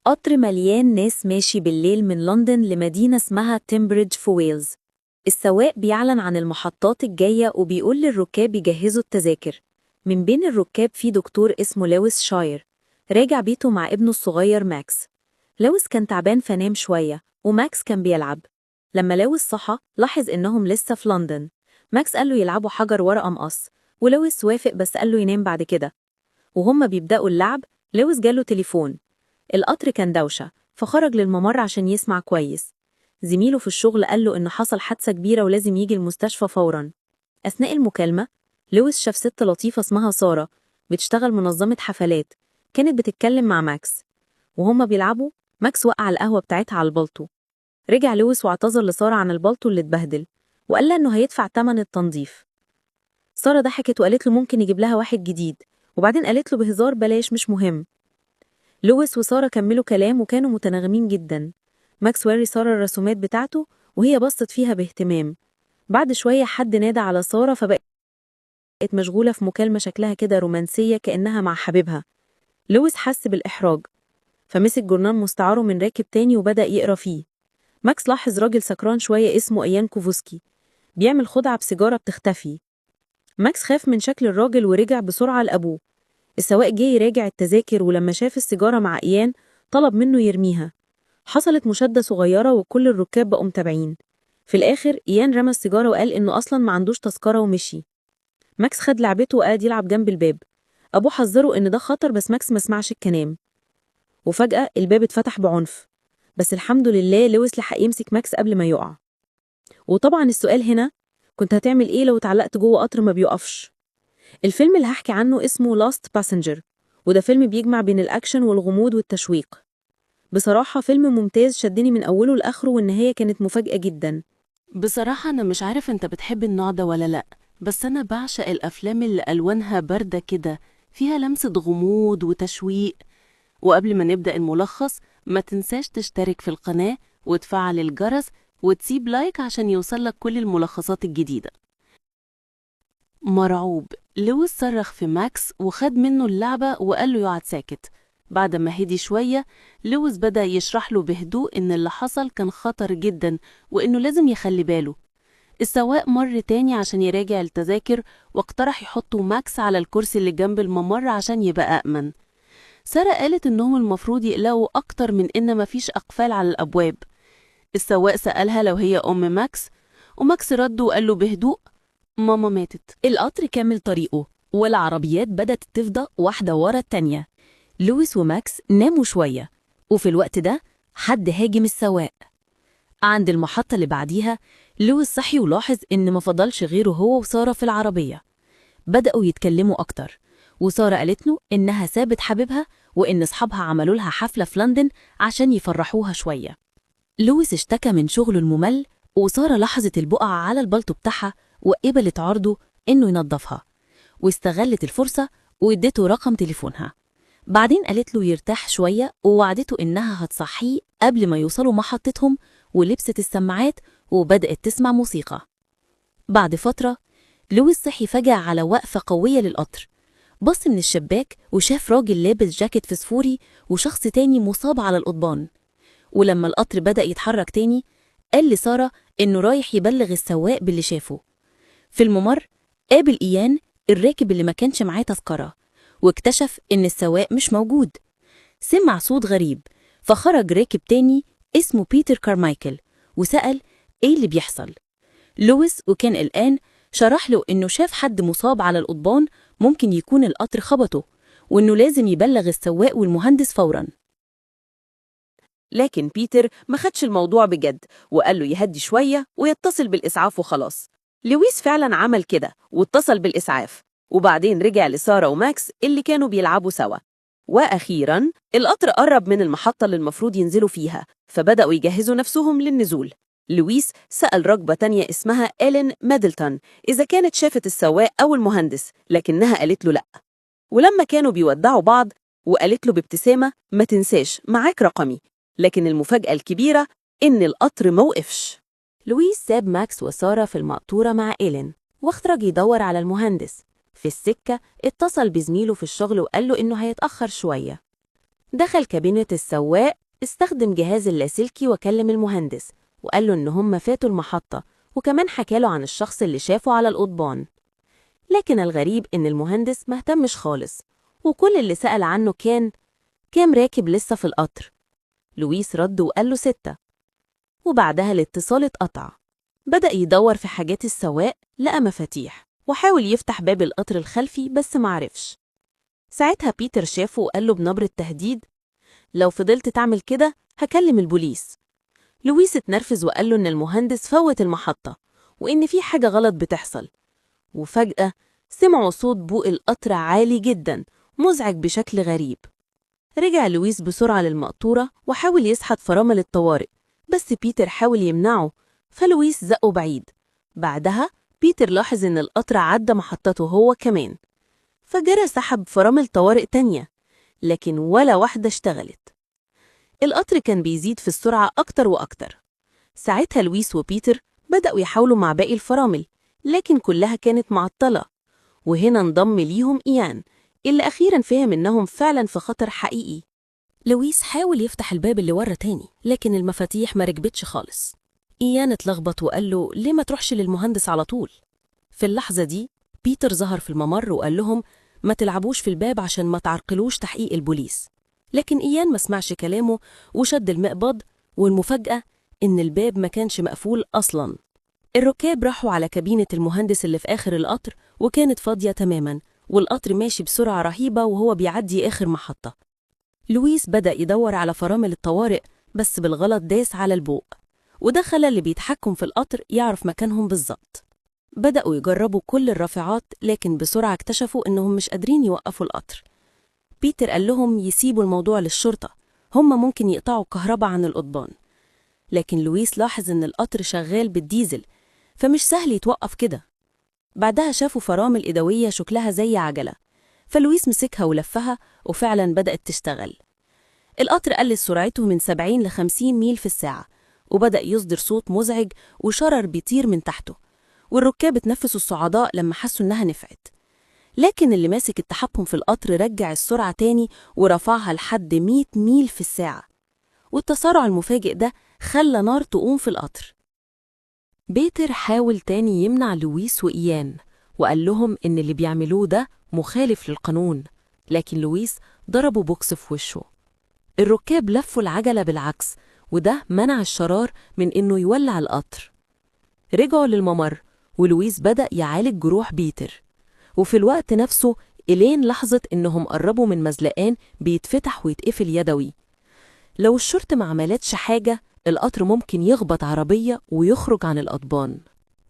قطر مليان ناس ماشي بالليل من لندن لمدينة اسمها تيمبريدج في ويلز. السواق بيعلن عن المحطات الجاية وبيقول للركاب يجهزوا التذاكر. من بين الركاب في دكتور اسمه لويس شاير، راجع بيته مع ابنه الصغير ماكس. لويس كان تعبان فنام شوية وماكس كان بيلعب. لما لويس صحى لاحظ إنهم لسه في لندن. ماكس قال له يلعبوا حجر ورقة مقص، ولويس وافق بس قال له ينام بعد كده. وهم بيبدأوا اللعب لويس جاله تليفون. القطر كان دوشة فخرج للممر عشان يسمع كويس. زميله في الشغل قال له إن حصل حادثة كبيرة ولازم يجي المستشفى فوراً. أثناء المكالمة لويس شاف ست لطيفة اسمها سارة بتشتغل منظمة حفلات، كانت بتتكلم مع ماكس. وهما بيلعبوا ماكس وقع القهوة بتاعتها على البلطو. رجع لويس واعتذر لسارة عن البلطو اللي اتبهدل وقال لها إنه هيدفع تمن التنظيف. سارة ضحكت وقالت له ممكن يجيب لها واحد جديد، وبعدين قالت له بهزار بلاش مش مهم. لويس وسارة كملوا كلام وكانوا متناغمين جدا. ماكس وري سارة الرسومات بتاعته وهي بصت فيها باهتمام. بعد شوية حد نادى على سارة فبقت مشغولة في مكالمة شكلها كده رومانسية كأنها مع حبيبها. لويس حس بالإحراج فمسك جورنال مستعاره من راكب تاني وبدأ يقرأ فيه. ماكس لاحظ راجل سكران شوية اسمه إيان كوفوسكي بيعمل خدعة بسيجارة بتختفي. ماكس خاف من شكل الراجل ورجع بسرعة لأبوه. السواق جه يراجع التذاكر ولما شاف السيجارة مع إيان طلب منه يرميها. حصلت مشادة صغيرة وكل الركاب بقوا متابعين. في الآخر إيان رمى السيجارة وقال إنه أصلاً ما عندوش تذكرة ومشي. ماكس خد لعبته وقعد يلعب جنب الباب. أبوه حذره إن ده خطر بس ماكس ما سمعش الكلام. وفجأة الباب اتفتح بعنف، بس الحمد لله لويس لحق يمسك ماكس قبل ما يقع. وطبعاً السؤال هنا، كنت هتعمل إيه لو اتعلقت جوه قطر ما بيقفش؟ الفيلم اللي هحكي عنه اسمه Last Passenger، وده فيلم بيجمع بين الأكشن والغموض والتشويق. بصراحة فيلم ممتاز شدني من أوله لآخره والنهاية كانت مفاجأة جدا. بصراحة أنا مش عارف أنت بتحب النوع ده ولا لأ، بس أنا بعشق الأفلام اللي ألوانها باردة كده، فيها لمسة غموض وتشويق. وقبل ما نبدأ الملخص ما تنساش تشترك في القناة وتفعل الجرس وتسيب لايك عشان يوصلك كل الملخصات الجديدة. مرعوب لويس صرخ في ماكس وخد منه اللعبة وقال له يقعد ساكت. بعد ما هدي شوية لويس بدأ يشرح له بهدوء إن اللي حصل كان خطر جدا وإنه لازم يخلي باله. السواق مر تاني عشان يراجع التذاكر واقترح يحطوا ماكس على الكرسي اللي جنب الممر عشان يبقى أأمن. سارة قالت إنهم المفروض يقلقوا أكتر من إن مفيش أقفال على الأبواب. السواق سألها لو هي أم ماكس، وماكس رد وقال له بهدوء ماما ماتت. القطر كمل طريقه والعربيات بدأت تفضى واحدة ورا التانية. لويس وماكس ناموا شوية، وفي الوقت ده حد هاجم السواق. عند المحطة اللي بعديها لويس صحي ولاحظ إن ما فضلش غيره هو وسارة في العربية. بدأوا يتكلموا أكتر، وسارة قالت له إنها سابت حبيبها وإن أصحابها عملوا لها حفلة في لندن عشان يفرحوها شوية. لويس اشتكى من شغله الممل، وسارة لاحظت البقعة على البلطو بتاعها وقبلت عرضه إنه ينظفها، واستغلت الفرصة وادته رقم تليفونها. بعدين قالت له يرتاح شوية ووعدته إنها هتصحيه قبل ما يوصلوا محطتهم، ولبست السماعات وبدأت تسمع موسيقى. بعد فترة لويس صحي فجأة على وقفة قوية للقطر. بص من الشباك وشاف راجل لابس جاكيت فسفوري وشخص تاني مصاب على القضبان. ولما القطر بدأ يتحرك تاني قال لسارة إنه رايح يبلغ السواق باللي شافه. في الممر قابل إيان الراكب اللي ما كانش معاه تذكرة، واكتشف إن السواق مش موجود. سمع صوت غريب فخرج راكب تاني اسمه بيتر كارمايكل وسأل إيه اللي بيحصل. لويس وكان قلقان شرح له إنه شاف حد مصاب على القضبان، ممكن يكون القطر خبطه وإنه لازم يبلغ السواق والمهندس فوراً. لكن بيتر ما خدش الموضوع بجد وقال له يهدي شوية ويتصل بالإسعاف وخلاص. لويس فعلا عمل كده واتصل بالإسعاف، وبعدين رجع لسارة وماكس اللي كانوا بيلعبوا سوا. وأخيرا القطر قرب من المحطة اللي المفروض ينزلوا فيها، فبدأوا يجهزوا نفسهم للنزول. لويس سأل ركبة تانية اسمها إيلين ميدلتون إذا كانت شافت السواق أو المهندس، لكنها قالت له لأ. ولما كانوا بيودعوا بعض وقالت له بابتسامة ما تنساش معاك رقمي. لكن المفاجأة الكبيرة إن القطر موقفش. لويس ساب ماكس وسارة في المقطورة مع إيلين واخرج يدور على المهندس. في السكة اتصل بزميله في الشغل وقال له إنه هيتأخر شوية. دخل كابينة السواق، استخدم جهاز اللاسلكي وكلم المهندس وقال له إن هم فاتوا المحطة، وكمان حكاله عن الشخص اللي شافه على القضبان. لكن الغريب إن المهندس مهتمش خالص، وكل اللي سأل عنه كام راكب لسه في القطر. لويس رد وقال له 6. وبعدها الاتصال اتقطع. بدأ يدور في حاجات السواق، لقى مفاتيح وحاول يفتح باب القطر الخلفي بس معرفش. ساعتها بيتر شافه وقال له بنبرة تهديد: لو فضلت تعمل كده هكلم البوليس. لويس اتنرفز وقال له إن المهندس فوت المحطة وإن في حاجة غلط بتحصل. وفجأة سمعوا صوت بوق القطر عالي جدا مزعج بشكل غريب. رجع لويس بسرعة للمقطورة وحاول يسحب فرامل الطوارئ، بس بيتر حاول يمنعه، فلويس زقه بعيد. بعدها بيتر لاحظ إن القطر عدى محطته هو كمان، فجرى سحب فرامل طوارئ تانية، لكن ولا واحدة اشتغلت. القطر كان بيزيد في السرعة أكتر وأكتر. ساعتها لويس وبيتر بدأوا يحاولوا مع باقي الفرامل، لكن كلها كانت معطلة. وهنا انضم ليهم إيان، اللي أخيراً فهم إنهم فعلاً في خطر حقيقي. لويس حاول يفتح الباب اللي ورا تاني، لكن المفاتيح ما ركبتش خالص. إيان اتلخبط وقال له ليه ما تروحش للمهندس على طول. في اللحظة دي بيتر ظهر في الممر وقال لهم ما تلعبوش في الباب عشان ما تعرقلوش تحقيق البوليس. لكن إيان ما سمعش كلامه وشد المقبض، والمفاجأة إن الباب ما كانش مقفول أصلاً. الركاب راحوا على كابينة المهندس اللي في آخر القطر، وكانت فاضية تماماً، والقطر ماشي بسرعة رهيبة وهو بيعدي آخر محطة. لويس بدأ يدور على فرامل الطوارئ، بس بالغلط داس على البوق، وده خلى اللي بيتحكم في القطر يعرف مكانهم بالظبط. بدأوا يجربوا كل الرافعات، لكن بسرعة اكتشفوا إنهم مش قادرين يوقفوا القطر. بيتر قال لهم يسيبوا الموضوع للشرطة، هم ممكن يقطعوا الكهرباء عن القضبان. لكن لويس لاحظ إن القطر شغال بالديزل، فمش سهل يتوقف كده. بعدها شافوا فرامل إيدوية شكلها زي عجلة، فلويس مسكها ولفها وفعلا بدأت تشتغل. القطر قلل سرعته من 70 ل 50 ميل في الساعة، وبدأ يصدر صوت مزعج وشرر بيطير من تحته، والركاب اتنفسوا الصعداء لما حسوا إنها نفعت. لكن اللي ماسك التحكم في القطر رجع السرعة تاني ورفعها لحد 100 ميل في الساعة، والتسارع المفاجئ ده خلى نار تقوم في القطر. بيتر حاول تاني يمنع لويس وإيان، وقال لهم إن اللي بيعملوه ده مخالف للقانون، لكن لويس ضربه بوكس في وشه. الركاب لفوا العجلة بالعكس، وده منع الشرار من إنه يولع القطر. رجعوا للممر، ولويس بدأ يعالج جروح بيتر. وفي الوقت نفسه إيلين لاحظت إنهم قربوا من مزلقان بيتفتح ويتقفل يدوي. لو الشرطة ما عملتش حاجة، القطر ممكن يخبط عربية ويخرج عن القضبان.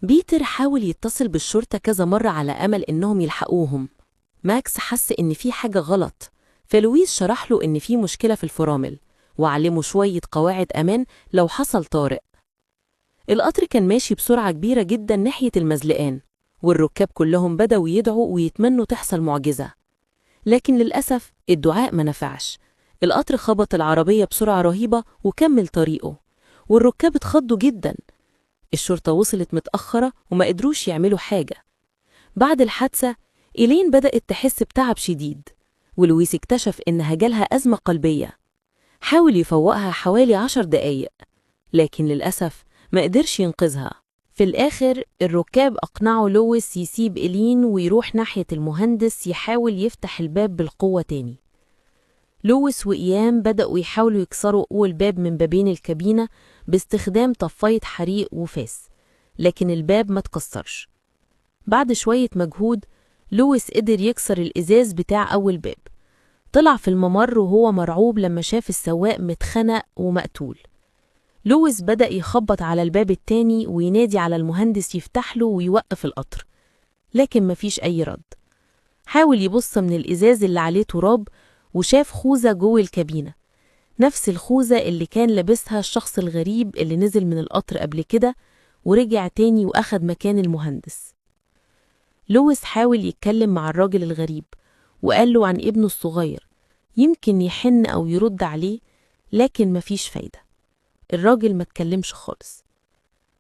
بيتر حاول يتصل بالشرطة كذا مرة على أمل إنهم يلحقوهم. ماكس حس إن في حاجة غلط، فلويس شرح له إن في مشكلة في الفرامل، وعلمه شوية قواعد أمان لو حصل طارئ. القطر كان ماشي بسرعة كبيرة جدا ناحية المزلقان، والركاب كلهم بدأوا يدعوا ويتمنوا تحصل معجزة. لكن للأسف الدعاء ما نفعش. القطر خبط العربية بسرعة رهيبة وكمل طريقه، والركاب اتخضوا جدا. الشرطة وصلت متأخرة وما قدروش يعملوا حاجة. بعد الحادثة إيلين بدأت تحس بتعب شديد، ولويس اكتشف إنها جالها أزمة قلبية. حاول يفوقها حوالي 10 دقايق، لكن للأسف ما قدرش ينقذها. في الآخر الركاب أقنعوا لويس يسيب إيلين ويروح ناحية المهندس يحاول يفتح الباب بالقوة تاني. لويس وإيام بدأوا يحاولوا يكسروا أول باب من بابين الكابينة باستخدام طفاية حريق وفاس، لكن الباب ما تكسرش. بعد شوية مجهود لويس قدر يكسر الإزاز بتاع أول باب. طلع في الممر وهو مرعوب لما شاف السواق متخنق ومقتول. لويس بدأ يخبط على الباب التاني وينادي على المهندس يفتح له ويوقف القطر، لكن مفيش أي رد. حاول يبص من الإزاز اللي عليه تراب وشاف خوذة جوه الكابينة، نفس الخوذة اللي كان لابسها الشخص الغريب اللي نزل من القطر قبل كده ورجع تاني وأخد مكان المهندس. لويس حاول يتكلم مع الراجل الغريب وقال له عن ابنه الصغير، يمكن يحن أو يرد عليه، لكن مفيش فايدة. الراجل ما تكلمش خالص.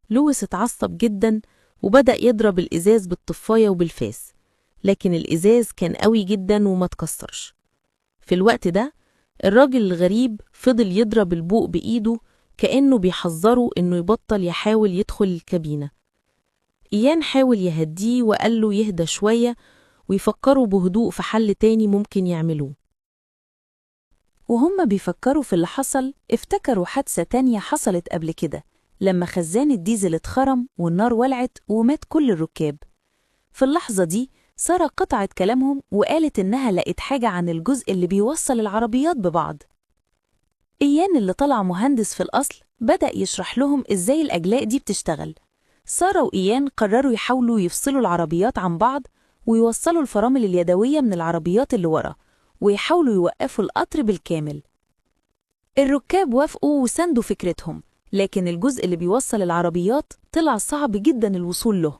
لويس اتعصب جدا وبدأ يضرب الإزاز بالطفاية وبالفاس، لكن الإزاز كان قوي جدا وما تكسرش. في الوقت ده الراجل الغريب فضل يضرب البوق بإيده كأنه بيحذره إنه يبطل يحاول يدخل الكابينة. إيان حاول يهديه وقال له يهدى شوية ويفكروا بهدوء في حل تاني ممكن يعملوه. وهم بيفكروا في اللي حصل افتكروا حادثة تانية حصلت قبل كده لما خزان الديزل اتخرم والنار ولعت ومات كل الركاب. في اللحظة دي سارة قطعت كلامهم وقالت إنها لقت حاجة عن الجزء اللي بيوصل العربيات ببعض. إيان اللي طلع مهندس في الأصل بدأ يشرح لهم إزاي الأجلاء دي بتشتغل. سارة وإيان قرروا يحاولوا يفصلوا العربيات عن بعض ويوصلوا الفرامل اليدوية من العربيات اللي ورا ويحاولوا يوقفوا القطر بالكامل. الركاب وافقوا وساندوا فكرتهم، لكن الجزء اللي بيوصل العربيات طلع صعب جدا الوصول له.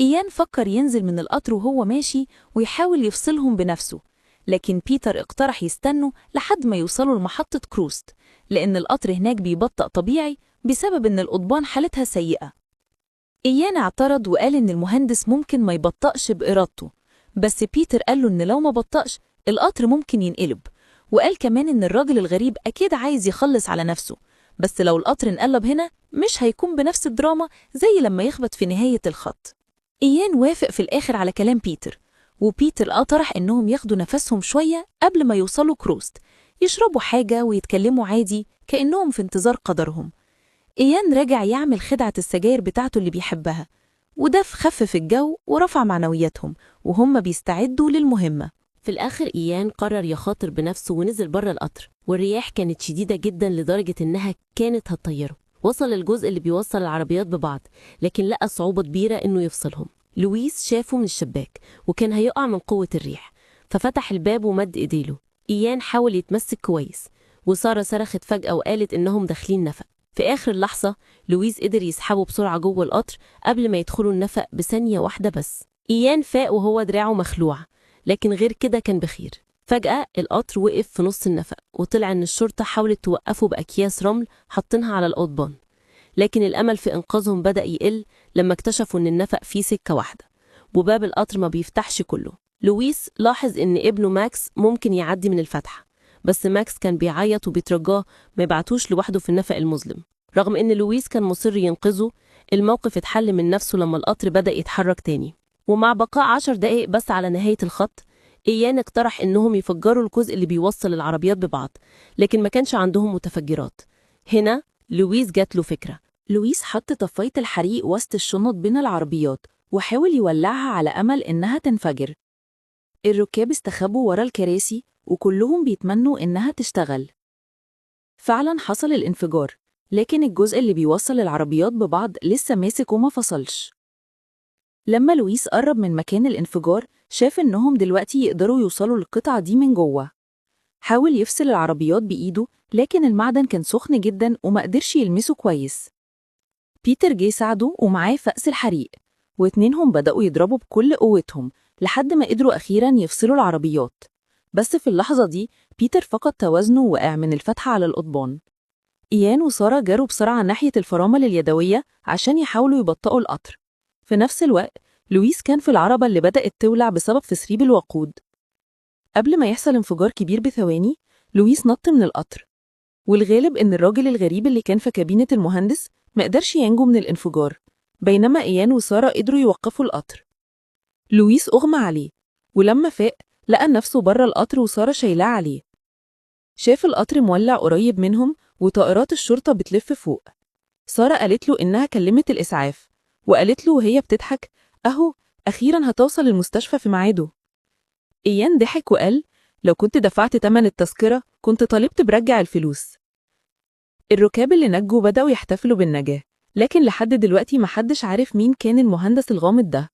إيان فكر ينزل من القطر وهو ماشي ويحاول يفصلهم بنفسه، لكن بيتر اقترح يستنوا لحد ما يوصلوا لمحطة كروست لأن القطر هناك بيبطأ طبيعي بسبب إن القضبان حالتها سيئة. إيان اعترض وقال إن المهندس ممكن ما يبطأش بإرادته، بس بيتر قال له إن لو ما بطأش القطر ممكن ينقلب، وقال كمان إن الراجل الغريب أكيد عايز يخلص على نفسه، بس لو القطر انقلب هنا مش هيكون بنفس الدراما زي لما يخبط في نهاية الخط. إيان وافق في الآخر على كلام بيتر، وبيتر طرح إنهم ياخدوا نفسهم شوية قبل ما يوصلوا كروست، يشربوا حاجة ويتكلموا عادي كأنهم في انتظار قدرهم. إيان رجع يعمل خدعة السجاير بتاعته اللي بيحبها، وده خفف الجو ورفع معنوياتهم وهم بيستعدوا للمهمة. في الآخر إيان قرر يخاطر بنفسه ونزل بره القطر، والرياح كانت شديدة جدا لدرجة إنها كانت هتطيره. وصل الجزء اللي بيوصل العربيات ببعض، لكن لقى صعوبة كبيرة إنه يفصلهم. لويس شافه من الشباك وكان هيقع من قوة الريح، ففتح الباب ومد إيديله. إيان حاول يتمسك كويس، وسارة صرخت فجأة وقالت إنهم داخلين نفق. في آخر اللحظة لويس قدر يسحبه بسرعة جوه القطر قبل ما يدخلوا النفق بثانية واحدة بس. إيان فاق وهو دراعه مخلوع، لكن غير كده كان بخير. فجأة القطر وقف في نص النفق، وطلع إن الشرطة حاولت توقفه بأكياس رمل حاطينها على القضبان، لكن الأمل في إنقاذهم بدأ يقل لما اكتشفوا إن النفق فيه سكة واحدة وباب القطر ما بيفتحش كله. لويس لاحظ إن ابنه ماكس ممكن يعدي من الفتحة، بس ماكس كان بيعيط وبيترجاه ما يبعتوش لوحده في النفق المظلم. رغم إن لويس كان مصر ينقذه، الموقف اتحل من نفسه لما القطر بدأ يتحرك تاني. ومع بقاء 10 دقايق بس على نهاية الخط، إيان اقترح إنهم يفجروا الجزء اللي بيوصل العربيات ببعض، لكن ما كانش عندهم متفجرات. هنا لويس جات له فكرة. لويس حط طفاية الحريق وسط الشنط بين العربيات وحاول يولعها على أمل إنها تنفجر. الركاب استخبوا ورا الكراسي وكلهم بيتمنوا إنها تشتغل. فعلا حصل الانفجار، لكن الجزء اللي بيوصل العربيات ببعض لسه ماسك وما فصلش. لما لويس قرب من مكان الانفجار شاف إنهم دلوقتي يقدروا يوصلوا للقطعة دي من جوه. حاول يفصل العربيات بإيده، لكن المعدن كان سخن جدا وما قدرش يلمسه كويس. بيتر جه ساعده ومعاه فأس الحريق، واتنينهم بدأوا يضربوا بكل قوتهم لحد ما قدروا أخيراً يفصلوا العربيات. بس في اللحظة دي بيتر فقد توازنه وقع من الفتحة على القضبان. إيان وسارة جروا بسرعة ناحية الفرامل اليدوية عشان يحاولوا يبطئوا القطر. في نفس الوقت لويس كان في العربة اللي بدأت تولع بسبب تسريب الوقود. قبل ما يحصل انفجار كبير بثواني، لويس نط من القطر، والغالب إن الراجل الغريب اللي كان في كابينة المهندس ما قدرش ينجو من الانفجار، بينما إيان وسارة قدروا يوقفوا القطر. لويس أغمى عليه، ولما فاق لقى نفسه بره القطر وسارة شايلاه عليه. شاف القطر مولع قريب منهم وطائرات الشرطة بتلف فوق. سارة قالت له إنها كلمت الإسعاف، وقالت له وهي بتضحك أهو أخيراً هتوصل المستشفى في ميعاده. إيان ضحك وقال لو كنت دفعت تمن التذكرة كنت طالبت برجع الفلوس. الركاب اللي نجوا بدأوا يحتفلوا بالنجاة، لكن لحد دلوقتي محدش عارف مين كان المهندس الغامض ده.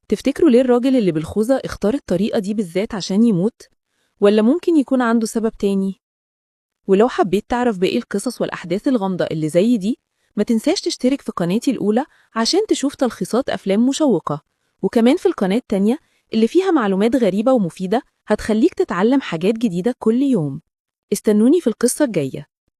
تفتكروا ليه الراجل اللي بالخوذة اختار الطريقة دي بالذات عشان يموت؟ ولا ممكن يكون عنده سبب تاني؟ ولو حبيت تعرف باقي القصص والأحداث الغامضة اللي زي دي، ما تنساش تشترك في قناتي الأولى عشان تشوف تلخيصات أفلام مشوقة، وكمان في القناة التانية اللي فيها معلومات غريبة ومفيدة هتخليك تتعلم حاجات جديدة كل يوم. استنوني في القصة الجاية.